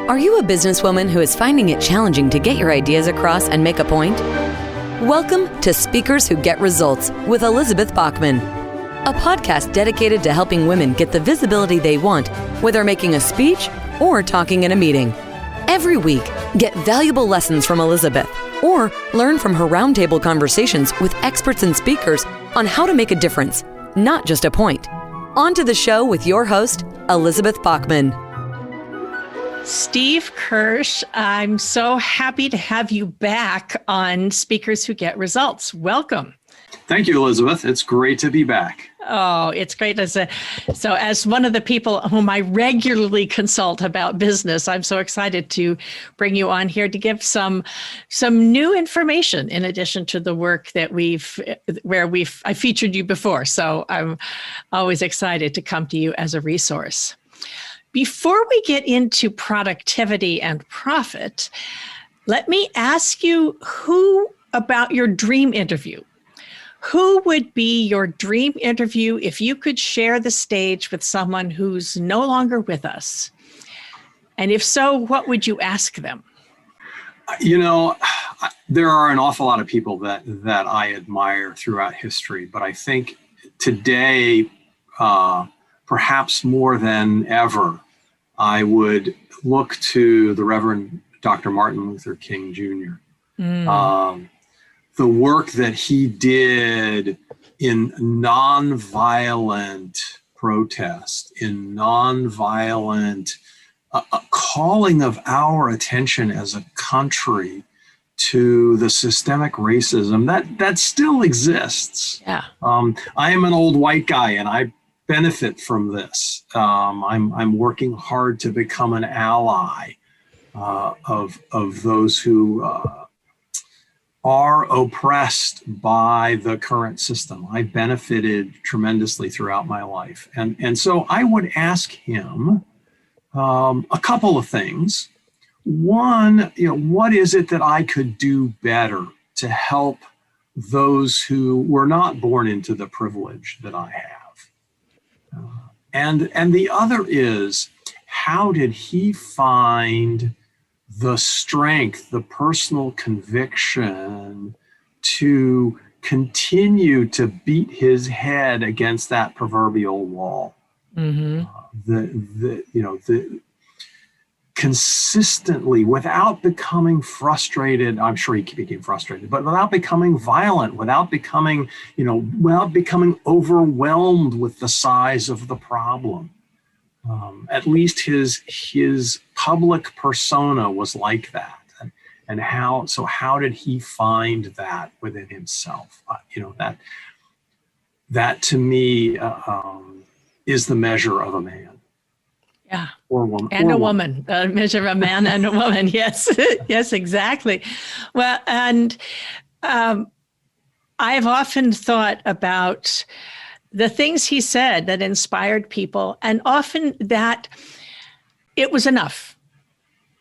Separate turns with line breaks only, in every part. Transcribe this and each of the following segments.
Are you a businesswoman who is finding it challenging to get your ideas across and make a point? Welcome to Speakers Who Get Results with Elizabeth Bachman, a podcast dedicated to helping women get the visibility they want, whether making a speech or talking in a meeting. Every week, get valuable lessons from Elizabeth or learn from her roundtable conversations with experts and speakers on how to make a difference, not just a point. On to the show with your host, Elizabeth Bachman.
Steve Kirch, I'm so happy to have you back on Speakers Who Get Results. Welcome.
Thank you, Elizabeth. It's great to be back.
Oh, it's great. As one of the people whom I regularly consult about business, I'm so excited to bring you on here to give some new information in addition to the work that I featured you before. So I'm always excited to come to you as a resource. Before we get into productivity and profit, let me ask you about your dream interview. Who would be your dream interview if you could share the stage with someone who's no longer with us? And if so, what would you ask them?
You know, there are an awful lot of people that I admire throughout history, but I think today, perhaps more than ever, I would look to the Reverend Dr. Martin Luther King Jr. The work that he did in nonviolent protest, in nonviolent calling of our attention as a country to the systemic racism that still exists.
Yeah.
I am an old white guy, and I benefit from this. I'm working hard to become an ally of those who are oppressed by the current system. I benefited tremendously throughout my life, and so I would ask him a couple of things. One, what is it that I could do better to help those who were not born into the privilege that I have? And the other is, how did he find the strength, the personal conviction to continue to beat his head against that proverbial wall? Mm-hmm. Consistently, without becoming frustrated. I'm sure he became frustrated, but without becoming violent, without becoming overwhelmed with the size of the problem. At least his public persona was like that. And how did he find that within himself? That to me is the measure of a man.
Yeah.
Or woman.
And a woman. A measure of a man and a woman. Yes. Yes, exactly. Well, and I've often thought about the things he said that inspired people, and often that it was enough.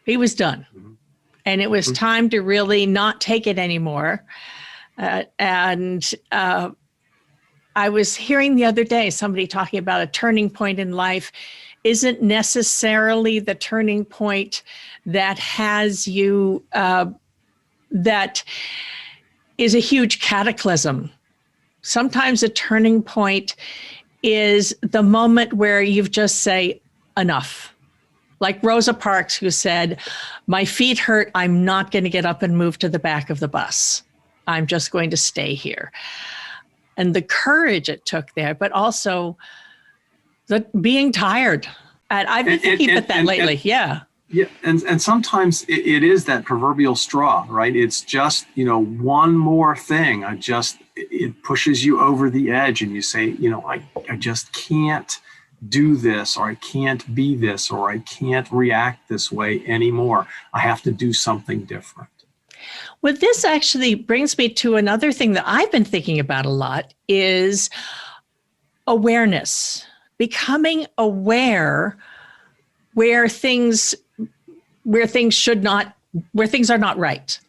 He was done. Mm-hmm. And it was time to really not take it anymore. And I was hearing the other day somebody talking about a turning point in life isn't necessarily the turning point that has you, that is a huge cataclysm. Sometimes a turning point is the moment where you've just say, enough. Like Rosa Parks, who said, my feet hurt, I'm not going to get up and move to the back of the bus. I'm just going to stay here. And the courage it took there, but also the being tired. And I've been thinking about that lately. Yeah.
Yeah. And sometimes it is that proverbial straw, right? It's just, one more thing. It pushes you over the edge, and you say, I just can't do this, or I can't be this, or I can't react this way anymore. I have to do something different.
Well, this actually brings me to another thing that I've been thinking about a lot is awareness, becoming aware where things are not right.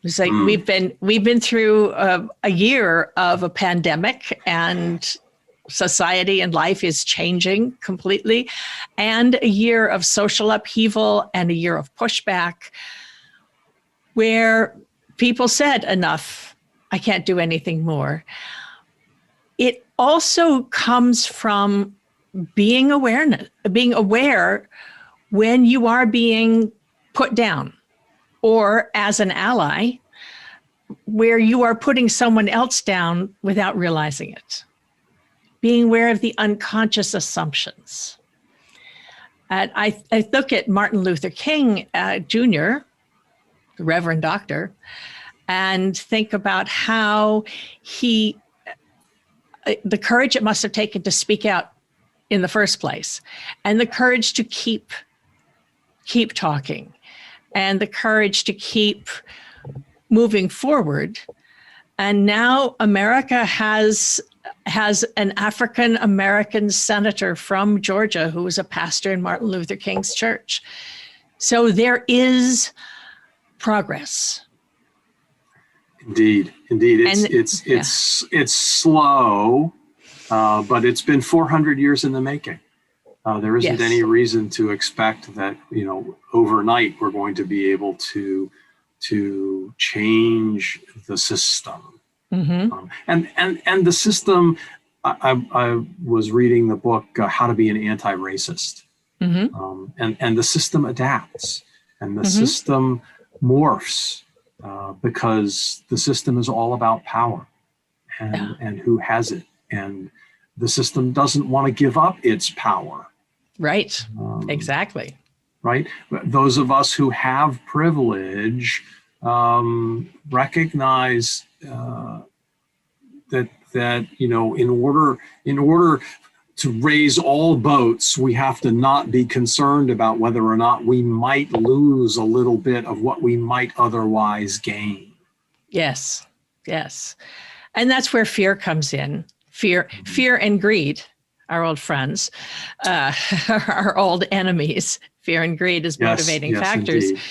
It's like we've been through a year of a pandemic, and society and life is changing completely, and a year of social upheaval and a year of pushback where people said, enough, I can't do anything more. It also comes from being aware when you are being put down, or as an ally, where you are putting someone else down without realizing it. Being aware of the unconscious assumptions. And I look at Martin Luther King Jr., the Reverend Doctor, and think about how the courage it must have taken to speak out in the first place, and the courage to keep talking, and the courage to keep moving forward. And now America has an African American senator from Georgia who was a pastor in Martin Luther King's church. So there is progress.
Indeed. It's slow, but it's been 400 years in the making. There isn't any reason to expect that, overnight we're going to be able to change the system. Mm-hmm. And the system, I was reading the book, How to Be an Anti-Racist. Mm-hmm. And the system adapts, and the system morphs, because the system is all about power and who has it. And the system doesn't want to give up its power. Right.
Exactly.
Right. Those of us who have privilege recognize that in order to raise all boats, we have to not be concerned about whether or not we might lose a little bit of what we might otherwise gain.
Yes. And that's where fear comes in. Fear and greed, our old friends, our old enemies. Fear and greed as motivating factors. Indeed.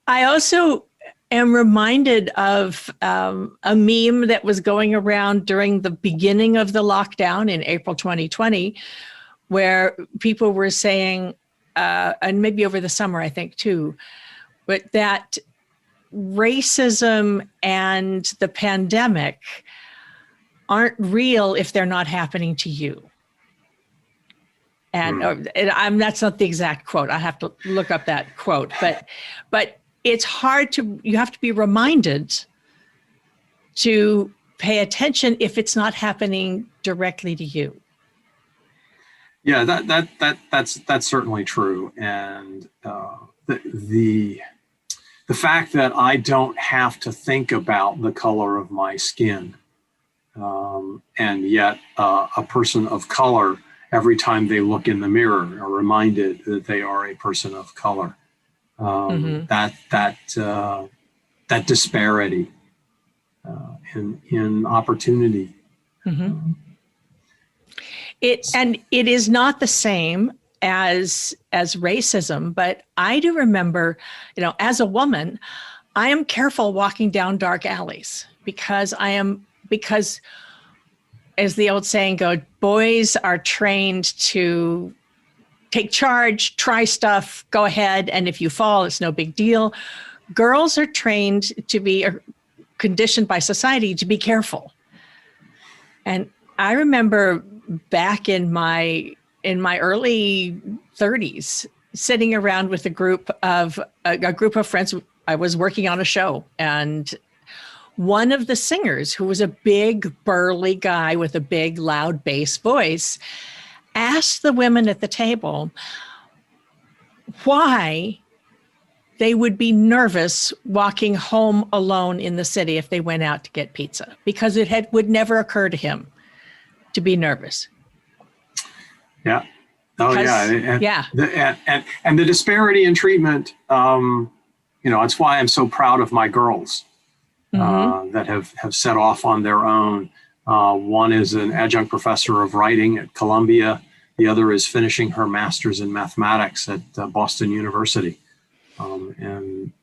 I also am reminded of a meme that was going around during the beginning of the lockdown in April 2020, where people were saying, and maybe over the summer, I think too, but that racism and the pandemic aren't real if they're not happening to you. And that's not the exact quote. I have to look up that quote, but it's hard you have to be reminded to pay attention if it's not happening directly to you.
Yeah, that's certainly true. And the fact that I don't have to think about the color of my skin, and yet a person of color, every time they look in the mirror, are reminded that they are a person of color. That disparity in opportunity.
Mm-hmm. It is not the same as racism, but I do remember, as a woman, I am careful walking down dark alleys because as the old saying goes, boys are trained to take charge, try stuff, go ahead, and if you fall, it's no big deal. Girls are trained to be conditioned by society to be careful. And I remember back in my early 30s, sitting around with a group of friends. I was working on a show, and one of the singers, who was a big, burly guy with a big, loud bass voice, asked the women at the table why they would be nervous walking home alone in the city if they went out to get pizza, because it would never occur to him to be nervous.
Yeah. Oh, yeah. And the disparity in treatment, it's why I'm so proud of my girls that have set off on their own. One is an adjunct professor of writing at Columbia. The other is finishing her master's in mathematics at Boston University, and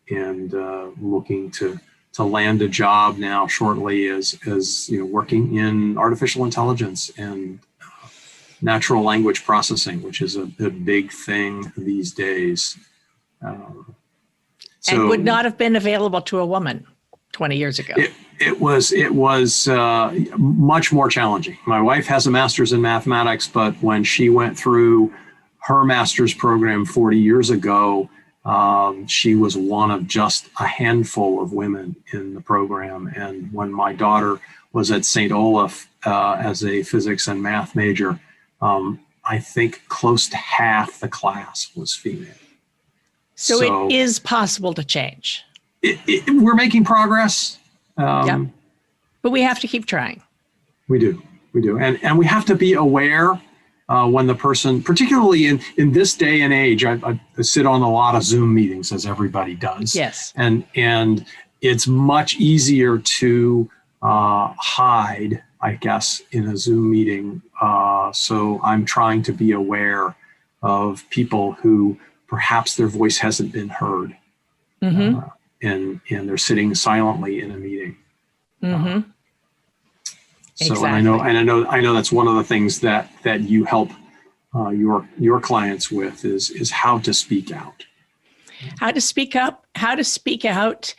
looking to to land a job now shortly as working in artificial intelligence and natural language processing, which is a big thing these days.
And would not have been available to a woman 20 years ago.
It was much more challenging. My wife has a master's in mathematics, but when she went through her master's program 40 years ago, she was one of just a handful of women in the program. And when my daughter was at St. Olaf as a physics and math major, I think close to half the class was female.
So it is possible to change.
We're making progress.
Yeah. But we have to keep trying.
We do. And we have to be aware when the person, particularly in this day and age, I sit on a lot of Zoom meetings, as everybody does.
Yes.
And it's much easier to hide, I guess, in a Zoom meeting. So I'm trying to be aware of people who perhaps their voice hasn't been heard. Mm-hmm. And they're sitting silently in a meeting.
Mm-hmm.
So
exactly.
I know that's one of the things that you help your clients with is how to speak out.
How to speak up, how to speak out,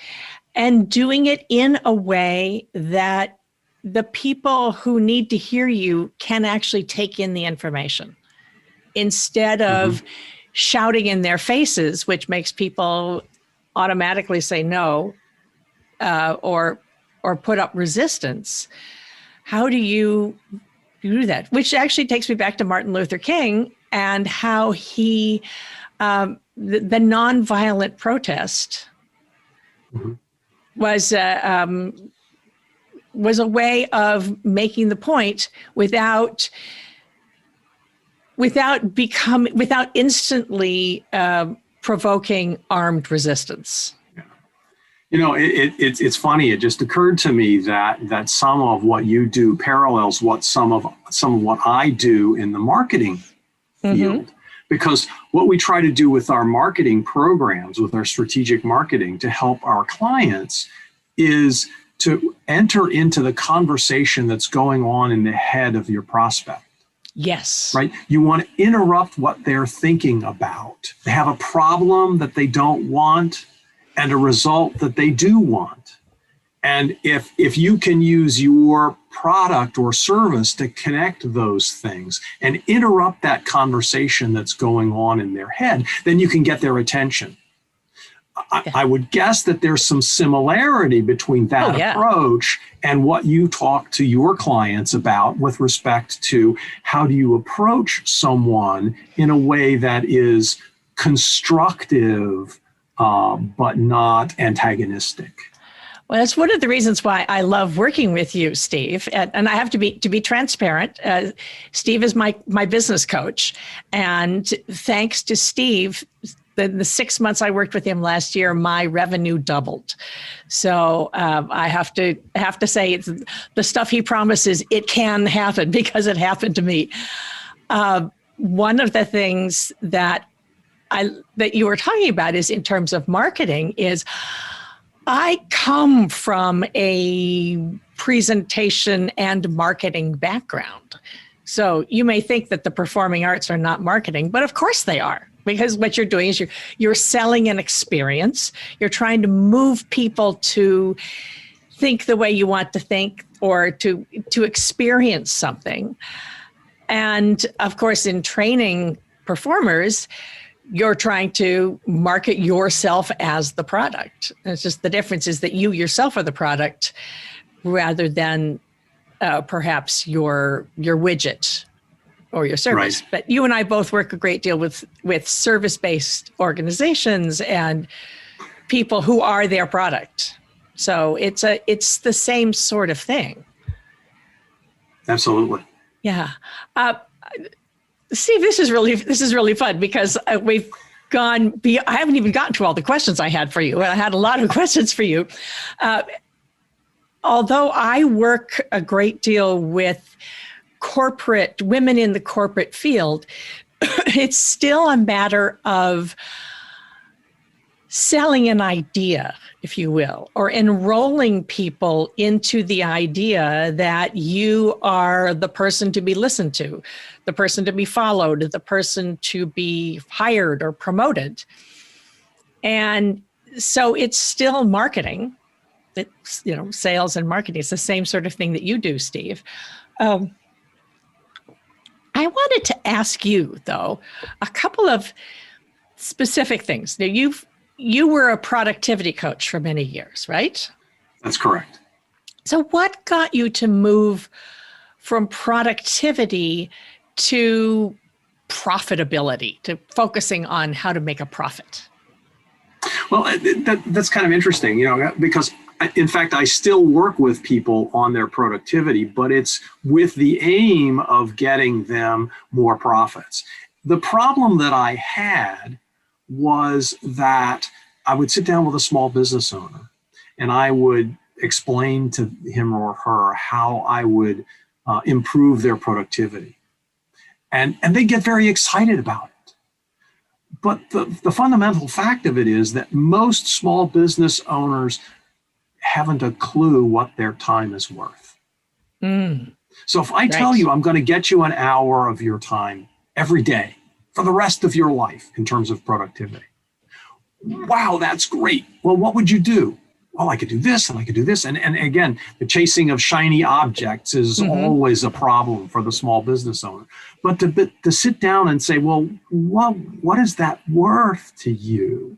and doing it in a way that the people who need to hear you can actually take in the information instead of shouting in their faces, which makes people automatically say no or put up resistance. How do you do that? Which actually takes me back to Martin Luther King and how he, the nonviolent protest was a way of making the point without instantly provoking armed resistance.
It's funny. It just occurred to me that some of what you do parallels what some of what I do in the marketing field. Because what we try to do with our marketing programs, with our strategic marketing to help our clients, is to enter into the conversation that's going on in the head of your prospect.
Yes.
Right? You want to interrupt what they're thinking about. They have a problem that they don't want and a result that they do want. And if you can use your product or service to connect those things and interrupt that conversation that's going on in their head, then you can get their attention. I would guess that there's some similarity between that approach and what you talk to your clients about with respect to how do you approach someone in a way that is constructive, but not antagonistic.
Well, that's one of the reasons why I love working with you, Steve. And I have to be transparent. Steve is my business coach, and thanks to Steve, the 6 months I worked with him last year, my revenue doubled. So I have to say, it's the stuff he promises, it can happen because it happened to me. One of the things that you were talking about is in terms of marketing is I come from a presentation and marketing background. So you may think that the performing arts are not marketing, but of course they are. Because what you're doing is you're selling an experience. You're trying to move people to think the way you want to think or to experience something. And of course, in training performers, you're trying to market yourself as the product. It's just the difference is that you yourself are the product rather than perhaps your widget or your service. Right. But you and I both work a great deal with service-based organizations and people who are their product. So it's the same sort of thing.
Absolutely.
Yeah. Steve, this is really fun because we've gone I haven't even gotten to all the questions I had for you. And I had a lot of questions for you. Although I work a great deal with women in the corporate field, it's still a matter of selling an idea, if you will, or enrolling people into the idea that you are the person to be listened to, the person to be followed, the person to be hired or promoted. And so it's still marketing. It's, sales and marketing. It's the same sort of thing that you do, Steve. I wanted to ask you, though, a couple of specific things. Now, you were a productivity coach for many years, right?
That's correct.
So what got you to move from productivity to profitability, to focusing on how to make a profit?
Well, that's kind of interesting, because in fact, I still work with people on their productivity, but it's with the aim of getting them more profits. The problem that I had was that I would sit down with a small business owner and I would explain to him or her how I would improve their productivity. And they get very excited about it. But the fundamental fact of it is that most small business owners haven't a clue what their time is worth. So if I tell you I'm going to get you an hour of your time every day for the rest of your life in terms of productivity, wow, that's great. Well, what would you do? Well, I could do this and I could do this. And again, the chasing of shiny objects is always a problem for the small business owner. But to sit down and say, well, what is that worth to you?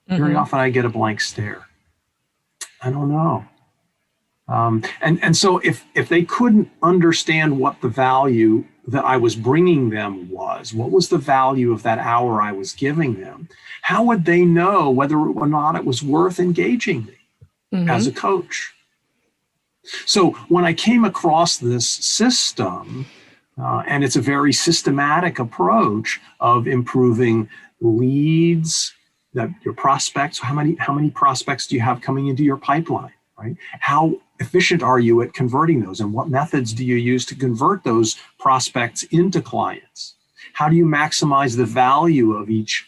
Very often I get a blank stare. I don't know. And so if they couldn't understand what the value that I was bringing them was, what was the value of that hour I was giving them, how would they know whether or not it was worth engaging me as a coach? So when I came across this system, and it's a very systematic approach of improving leads, that your prospects, how many prospects do you have coming into your pipeline, right? How efficient are you at converting those, and what methods do you use to convert those prospects into clients? How do you maximize the value of each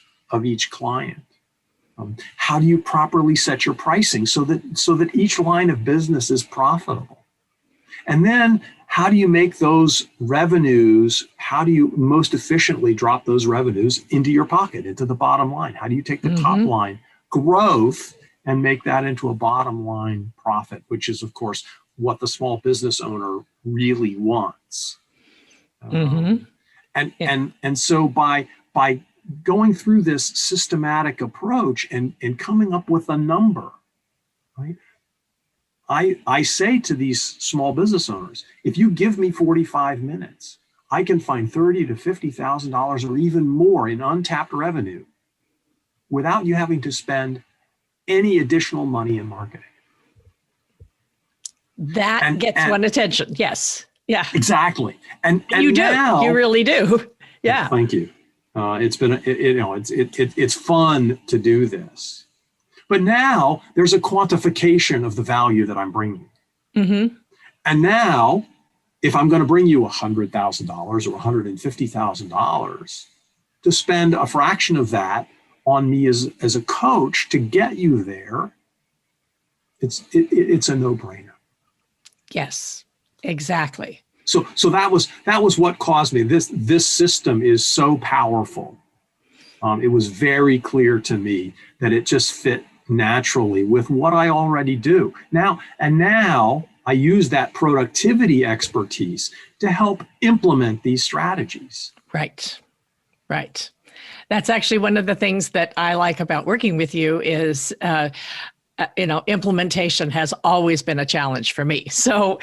client? How do you properly set your pricing so that each line of business is profitable? And then how do you make those revenues, how do you most efficiently drop those revenues into your pocket, into the bottom line? How do you take the top line growth and make that into a bottom line profit, which is, of course, what the small business owner really wants. And so by going through this systematic approach and coming up with a number, right? I say to these small business owners, if you give me 45 minutes, I can find $30,000 to $50,000 or even more in untapped revenue without you having to spend any additional money in marketing.
That gets one attention. Yes. Yeah.
Exactly. And
you do.
Now,
you really do. Yeah.
Thank you. It's been it's fun to do this. But now there's a quantification of the value that I'm bringing. And now, if I'm going to bring you $100,000 or $150,000, to spend a fraction of that on me as a coach to get you there, it's a no-brainer.
Yes, exactly.
So that was what caused me. This system is so powerful. It was very clear to me that it just fit naturally with what I already do. Now I use that productivity expertise to help implement these strategies.
Right. That's actually one of the things that I like about working with you is, implementation has always been a challenge for me. So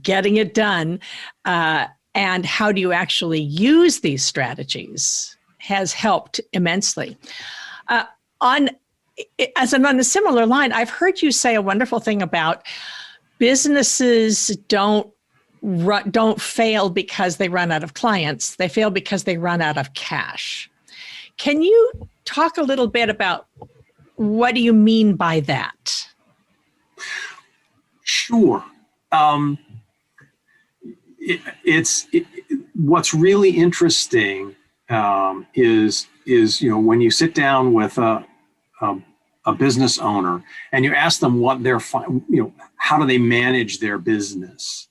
getting it done and how do you actually use these strategies has helped immensely. On a similar line, I've heard you say a wonderful thing about businesses don't fail because they run out of clients. They fail because they run out of cash. Can you talk a little bit about what do you mean by that?
Sure. What's really interesting is when you sit down with a a business owner and you ask them what how do they manage their business?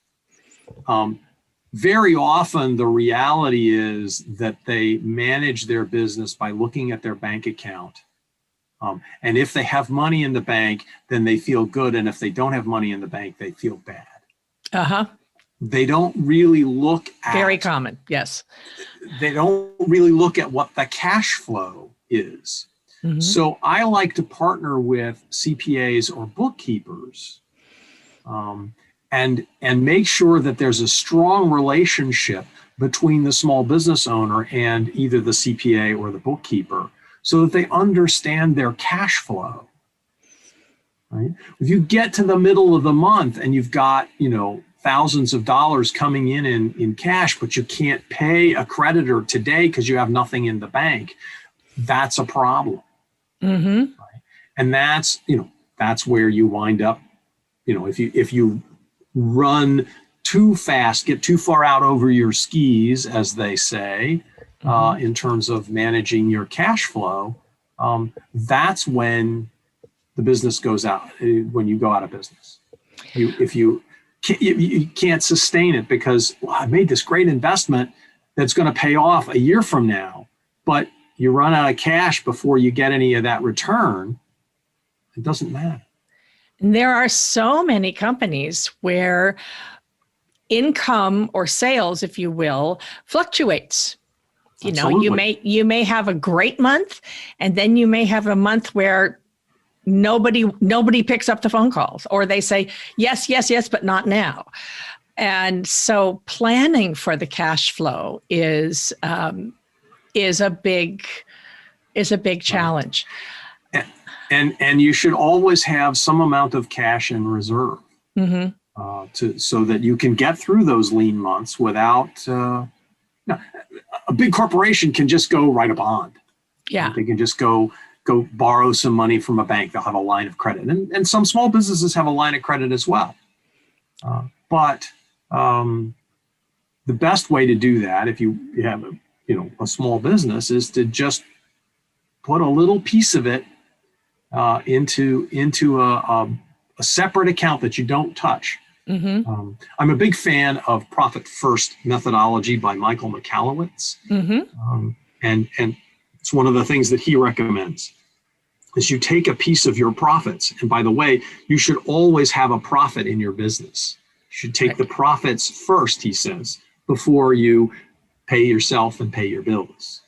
Very often the reality is that they manage their business by looking at their bank account. And if they have money in the bank, then they feel good. And if they don't have money in the bank, they feel bad.
Uh-huh.
They don't really look at...
Very common, yes.
They don't really look at what the cash flow is. Mm-hmm. So I like to partner with CPAs or bookkeepers and make sure that there's a strong relationship between the small business owner and either the CPA or the bookkeeper so that they understand their cash flow. Right? If you get to the middle of the month and you've got, thousands of dollars coming in cash, but you can't pay a creditor today because you have nothing in the bank, that's a problem.
Mm-hmm.
Right? And that's where you wind up, if you run too fast, get too far out over your skis, as they say, in terms of managing your cash flow, that's when the business goes out, when you go out of business. If you can't sustain it because I made this great investment that's going to pay off a year from now, but you run out of cash before you get any of that return, it doesn't matter.
And there are so many companies where income or sales, if you will, fluctuates.
Absolutely.
You may have a great month, and then you may have a month where nobody picks up the phone calls, or they say yes, but not now. And so planning for the cash flow is a big challenge.
And you should always have some amount of cash in reserve, so that you can get through those lean months without. A big corporation can just go write a bond.
Yeah,
they can just go borrow some money from a bank. They'll have a line of credit, and some small businesses have a line of credit as well. But the best way to do that, if you have a small business, is to just put a little piece of it into a separate account that you don't touch. Mm-hmm. I'm a big fan of Profit First methodology by Michael Michalowicz. Mm-hmm. And it's one of the things that he recommends is you take a piece of your profits. And by the way, you should always have a profit in your business. You should take the profits first, he says, before you pay yourself and pay your bills.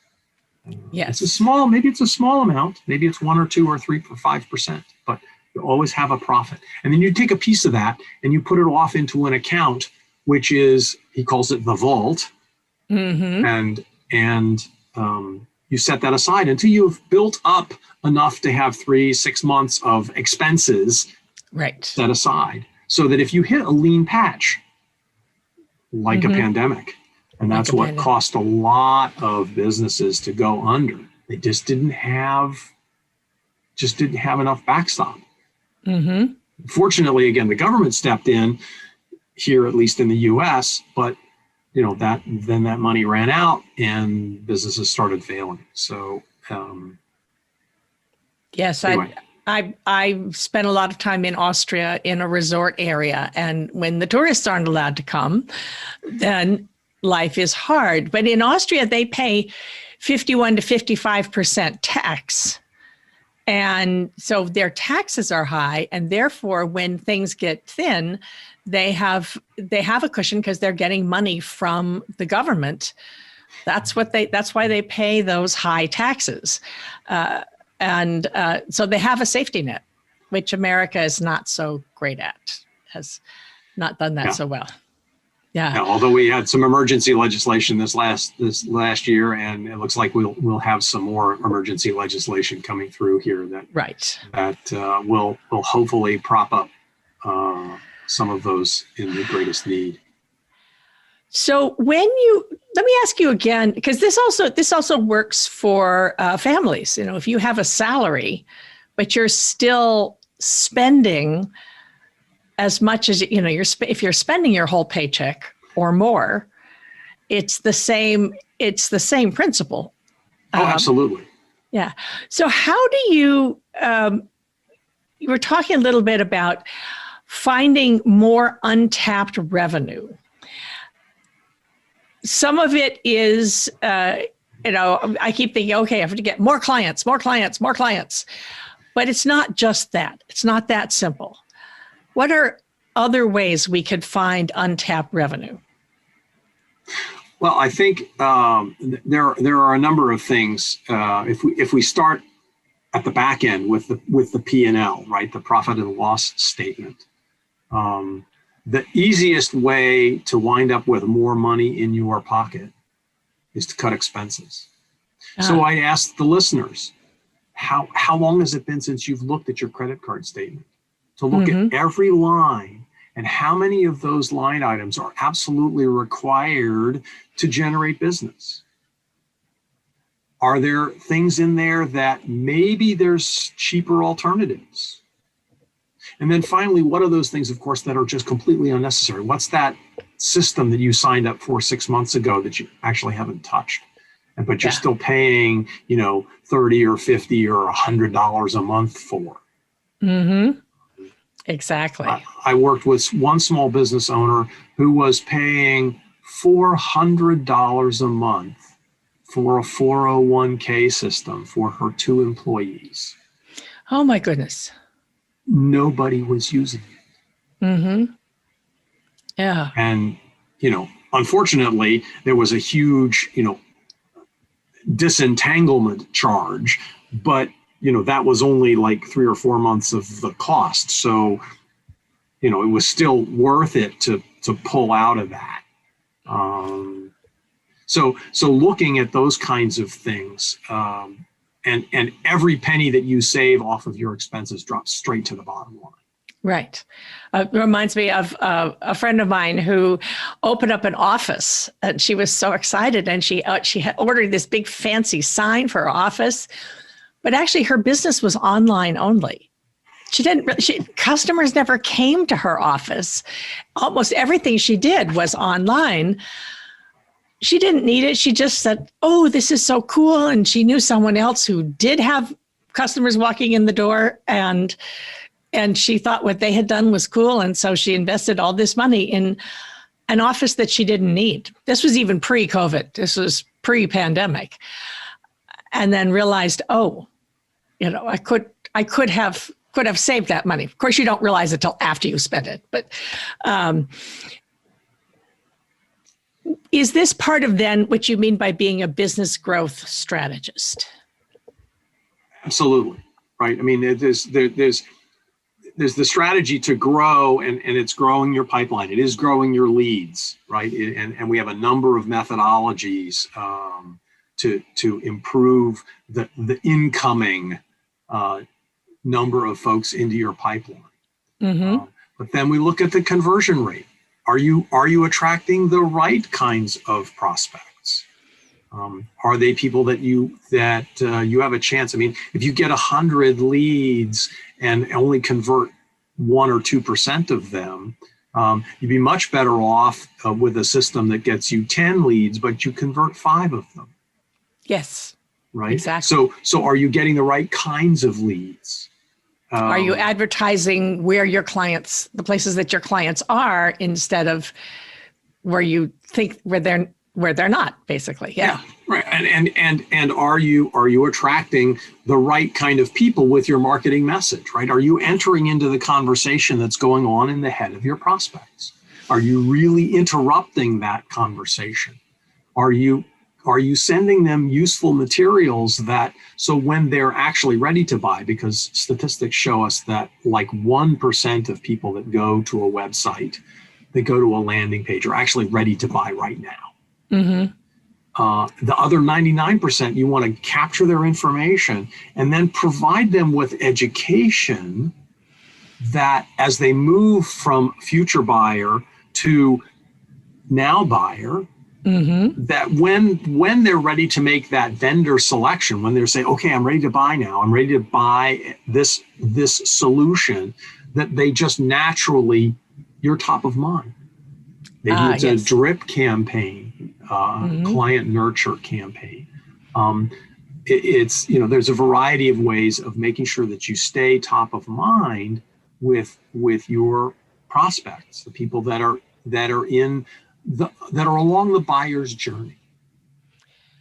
Yes.
Maybe it's a small amount. Maybe it's 1 or 2 or 3 or 5%, but you always have a profit. And then you take a piece of that and you put it off into an account, which is, he calls it the vault. Mm-hmm. And you set that aside until you've built up enough to have 3-6 months of expenses set aside, so that if you hit a lean patch, like a pandemic, and that's what cost a lot of businesses to go under. They just didn't have enough backstop. Mm-hmm. Fortunately, again, the government stepped in here, at least in the U.S., but that money ran out and businesses started failing. So,
yes, anyway. I spent a lot of time in Austria in a resort area, and when the tourists aren't allowed to come, then life is hard. But in Austria, they pay 51 to 55% tax. And so their taxes are high, and therefore when things get thin, they have a cushion because they're getting money from the government. That's why they pay those high taxes. And so they have a safety net, which America is not so great at, has not done that so well. Yeah.
Although we had some emergency legislation this last year, and it looks like we'll have some more emergency legislation coming through here that will hopefully prop up some of those in the greatest need.
So let me ask you again, because this also works for families. If you have a salary, but you're still spending as much as if you're spending your whole paycheck or more, it's the same principle.
Oh, absolutely.
Yeah. So how do you you were talking a little bit about finding more untapped revenue. Some of it is, I keep thinking, okay, I have to get more clients. But it's not just that. It's not that simple. What are other ways we could find untapped revenue?
Well, I think there are a number of things. If we start at the back end with the P&L, right, the profit and loss statement, the easiest way to wind up with more money in your pocket is to cut expenses. So I asked the listeners, how long has it been since you've looked at your credit card statement? To look at every line and how many of those line items are absolutely required to generate business. Are there things in there that maybe there's cheaper alternatives? And then finally, what are those things, of course, that are just completely unnecessary? What's that system that you signed up for 6 months ago that you actually haven't touched? But you're still paying, $30 or $50 or $100 a month for.
Mm-hmm. Exactly.
I worked with one small business owner who was paying $400 a month for a 401k system for her 2 employees.
Oh, my goodness.
Nobody was using it.
Mm-hmm. Yeah.
And, unfortunately, there was a huge, disentanglement charge, but that was only like 3 or 4 months of the cost. So, it was still worth it to pull out of that. So looking at those kinds of things, and every penny that you save off of your expenses drops straight to the bottom line.
Right. It reminds me of a friend of mine who opened up an office, and she was so excited, and she had ordered this big fancy sign for her office, but actually her business was online only. Customers never came to her office. Almost everything she did was online. She didn't need it. She just said, oh, this is so cool. And she knew someone else who did have customers walking in the door, and she thought what they had done was cool. And so she invested all this money in an office that she didn't need. This was even pre-COVID. This was pre-pandemic. And then realized, I could have saved that money. Of course, you don't realize it till after you spend it. But is this part of then what you mean by being a business growth strategist?
Absolutely. Right. I mean, there's the strategy to grow, and it's growing your pipeline. It is growing your leads, right? And we have a number of methodologies to improve the incoming number of folks into your pipeline. Mm-hmm. But then we look at the conversion rate. Are you attracting the right kinds of prospects? Are they people that you have a chance? I mean, if you get 100 leads and only convert 1 or 2% of them, you'd be much better off with a system that gets you 10 leads, but you convert 5 of them.
Yes.
Right.
Exactly.
So are you getting the right kinds of leads?
Are you advertising where the places that your clients are, instead of where you think where they're not, basically? Yeah.
Right. And are you attracting the right kind of people with your marketing message, right? Are you entering into the conversation that's going on in the head of your prospects? Are you really interrupting that conversation? Are you sending them useful materials so when they're actually ready to buy, because statistics show us that like 1% of people that go to a website, they go to a landing page, are actually ready to buy right now. Mm-hmm. The other 99%, you want to capture their information and then provide them with education that as they move from future buyer to now buyer, mm-hmm. that when they're ready to make that vendor selection, when they're saying, okay, I'm ready to buy now, I'm ready to buy this solution, that they just naturally, you're top of mind. Maybe it's a drip campaign, mm-hmm. client nurture campaign. it's, you know, there's a variety of ways of making sure that you stay top of mind with your prospects, the people that are along the buyer's journey.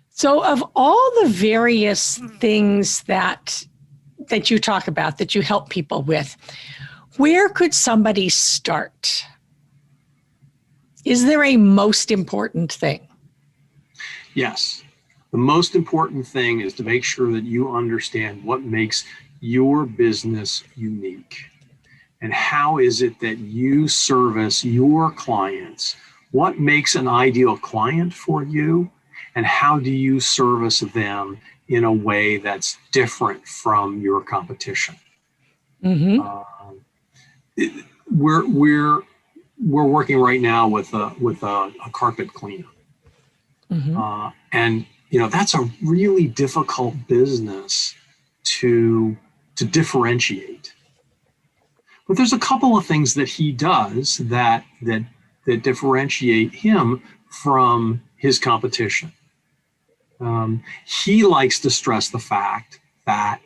So of all the various things that you talk about, that you help people with, where could somebody start? Is there a most important thing?
Yes. The most important thing is to make sure that you understand what makes your business unique and how is it that you service your clients. What makes an ideal client for you, and how do you service them in a way that's different from your competition?
Mm-hmm.
We're working right now with a carpet cleaner,
Mm-hmm.
and you know, that's a really difficult business to differentiate. But there's a couple of things that he does that differentiate him from his competition. He likes to stress the fact that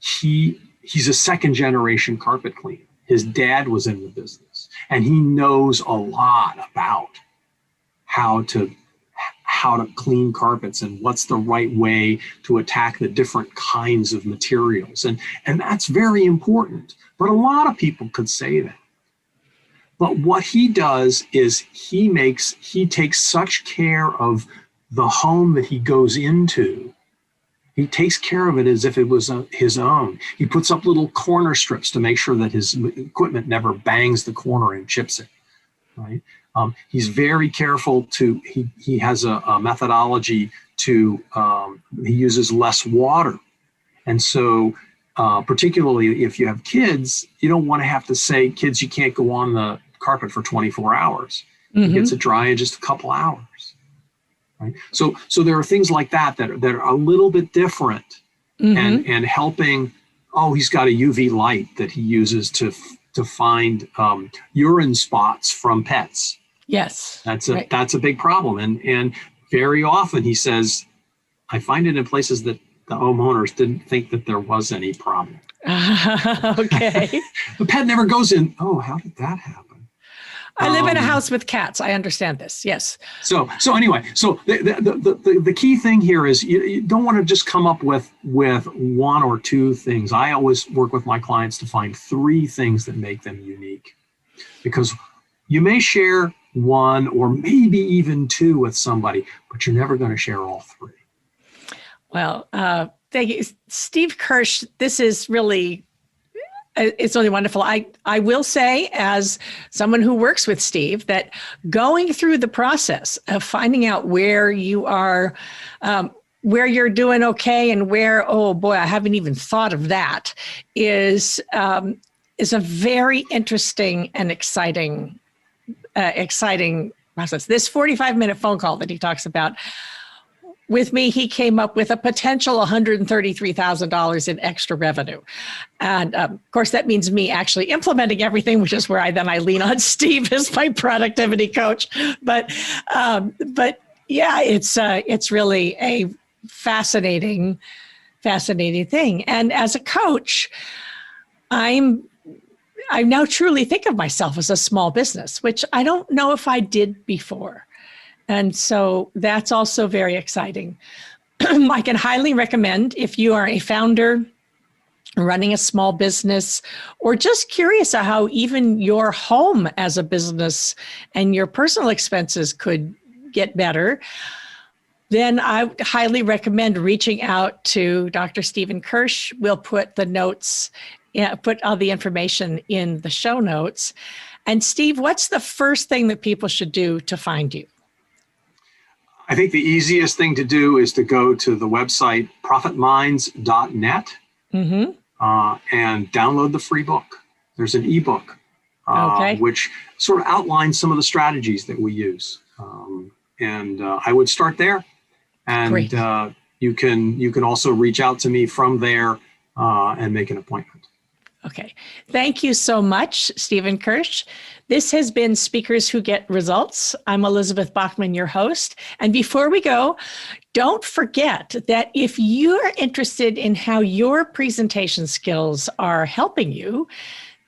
he's a second generation carpet cleaner. His dad was in the business, and he knows a lot about how to clean carpets and what's the right way to attack the different kinds of materials. And that's very important. But a lot of people could say that. But what he does is he takes such care of the home that he goes into. He takes care of it as if it was his own. He puts up little corner strips to make sure that his equipment never bangs the corner and chips it, right? He's very careful he has a methodology to, he uses less water. And so, particularly if you have kids, you don't want to have to say, kids, you can't go on the carpet for 24 hours.
Mm-hmm.
It gets it dry in just a couple hours, right? So there are things like that are a little bit different,
Mm-hmm.
and helping. Oh, he's got a UV light that he uses to find urine spots from pets.
Yes.
That's
right.
a big problem. And very often he says, I find it in places that the homeowners didn't think that there was any problem.
Okay.
The pet never goes in. Oh, how did that happen?
I live in a house with cats. I understand this. Yes.
So anyway, so the key thing here is you don't want to just come up with one or two things. I always work with my clients to find three things that make them unique, because you may share one or maybe even two with somebody, but you're never going to share all three.
Well, thank you, Steve Kirch. This is really, it's really wonderful. I will say, as someone who works with Steve, that going through the process of finding out where you are, where you're doing okay, and where, oh boy, I haven't even thought of that, is a very interesting and exciting process. This 45-minute phone call that he talks about with me, he came up with a potential $133,000 in extra revenue. And of course, that means me actually implementing everything, which is where I lean on Steve as my productivity coach. But yeah, it's really a fascinating thing. And as a coach, I now truly think of myself as a small business, which I don't know if I did before. And so that's also very exciting. I can highly recommend, if you are a founder running a small business, or just curious how even your home as a business and your personal expenses could get better, then I highly recommend reaching out to Dr. Stephen Kirch. We'll put the notes, put all the information in the show notes. And Steve, what's the first thing that people should do to find you?
I think the easiest thing to do is to go to the website profitminds.net,
Mm-hmm.
And download the free book. There's an ebook,
Okay.
which sort of outlines some of the strategies that we use. And I would start there. And
Great.
You can also reach out to me from there and make an appointment.
Okay. Thank you so much, Stephen Kirch. This has been Speakers Who Get Results. I'm Elizabeth Bachman, your host. And before we go, don't forget that if you're interested in how your presentation skills are helping you,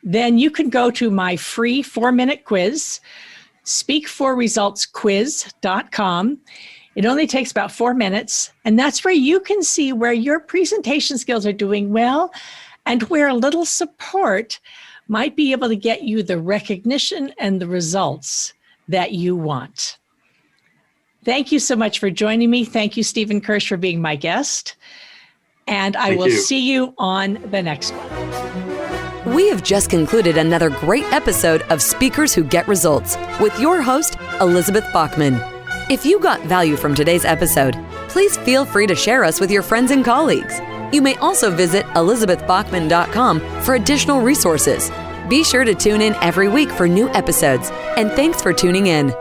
then you can go to my free 4-minute quiz, speakforresultsquiz.com. It only takes about 4 minutes, and that's where you can see where your presentation skills are doing well and where a little support might be able to get you the recognition and the results that you want. Thank you so much for joining me. Thank you, Stephen Kirch, for being my guest. And I will see you on the next one.
We have just concluded another great episode of Speakers Who Get Results with your host, Elizabeth Bachman. If you got value from today's episode, please feel free to share us with your friends and colleagues. You may also visit elizabethbachman.com for additional resources. Be sure to tune in every week for new episodes, and thanks for tuning in.